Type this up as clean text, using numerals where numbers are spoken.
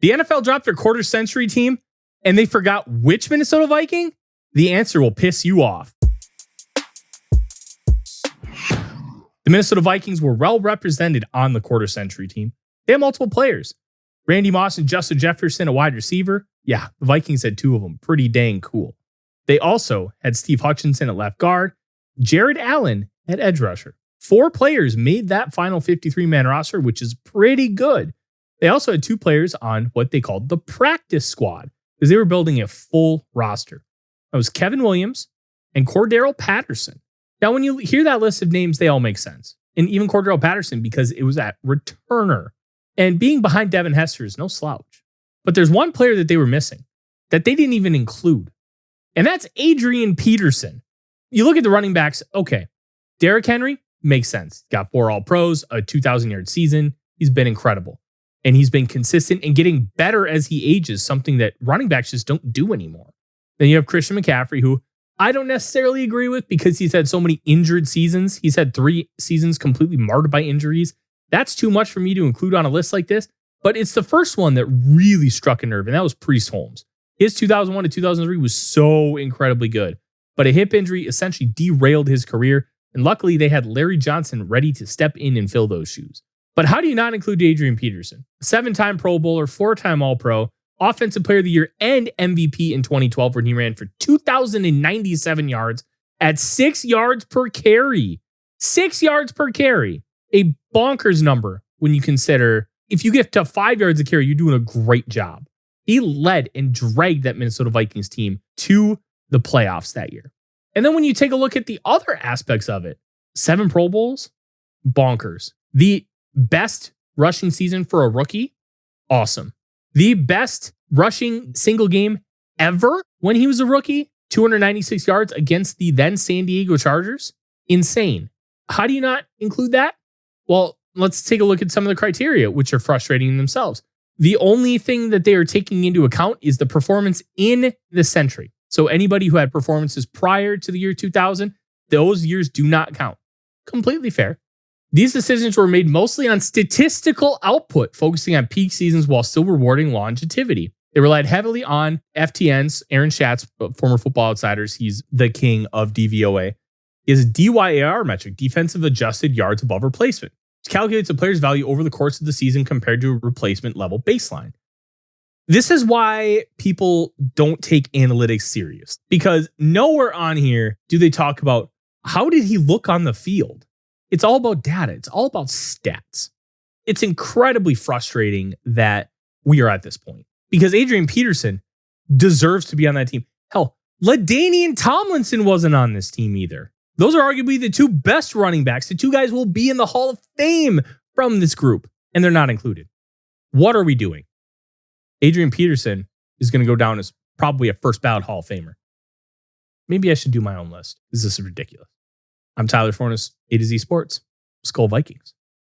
The NFL dropped their quarter century team and they forgot which Minnesota Viking? The answer will piss you off. The Minnesota Vikings were well represented on the quarter century team. They had multiple players. Randy Moss and Justin Jefferson, a wide receiver. Yeah, the Vikings had two of them. Pretty dang cool. They also had Steve Hutchinson at left guard, Jared Allen at edge rusher. 4 players made that final 53-man roster, which is pretty good. They also had 2 players on what they called the practice squad because they were building a full roster. That was Kevin Williams and Cordero Patterson. Now, when you hear that list of names, they all make sense. And even Cordero Patterson because it was at returner. And being behind Devin Hester is no slouch. But there's one player that they were missing that they didn't even include. And that's Adrian Peterson. You look at the running backs, okay. Derrick Henry makes sense. Got 4 All-Pros, a 2,000-yard season. He's been incredible. And he's been consistent and getting better as he ages, something that running backs just don't do anymore. Then you have Christian McCaffrey, who I don't necessarily agree with because he's had so many injured seasons. He's had 3 seasons completely marred by injuries. That's too much for me to include on a list like this. But it's the first one that really struck a nerve, and that was Priest Holmes. His 2001 to 2003 was so incredibly good. But a hip injury essentially derailed his career, and luckily they had Larry Johnson ready to step in and fill those shoes. But how do you not include Adrian Peterson? 7-time Pro Bowler, 4-time All-Pro, Offensive Player of the Year, and MVP in 2012 when he ran for 2,097 yards at 6 yards per carry. 6 yards per carry. A bonkers number when you consider if you get to 5 yards a carry, you're doing a great job. He led and dragged that Minnesota Vikings team to the playoffs that year. And then when you take a look at the other aspects of it, 7 Pro Bowls, bonkers. The best rushing season for a rookie, awesome. The best rushing single game ever when he was a rookie, 296 yards against the then San Diego Chargers, insane. How do you not include that? Well, let's take a look at some of the criteria, which are frustrating in themselves. The only thing that they are taking into account is the performance in the century. So anybody who had performances prior to the year 2000, those years do not count. Completely fair. These decisions were made mostly on statistical output, focusing on peak seasons while still rewarding longevity. They relied heavily on FTN's, Aaron Schatz, former Football Outsiders. He's the king of DVOA. His DYAR metric, defensive adjusted yards above replacement, which calculates a player's value over the course of the season compared to a replacement level baseline. This is why people don't take analytics serious, because nowhere on here do they talk about how did he look on the field. It's all about data. It's all about stats. It's incredibly frustrating that we are at this point because Adrian Peterson deserves to be on that team. Hell, LaDainian Tomlinson wasn't on this team either. Those are arguably the 2 best running backs. The 2 guys will be in the Hall of Fame from this group, and they're not included. What are we doing? Adrian Peterson is going to go down as probably a first ballot Hall of Famer. Maybe I should do my own list. This is ridiculous. I'm Tyler Forness, A to Z Sports, Skull Vikings.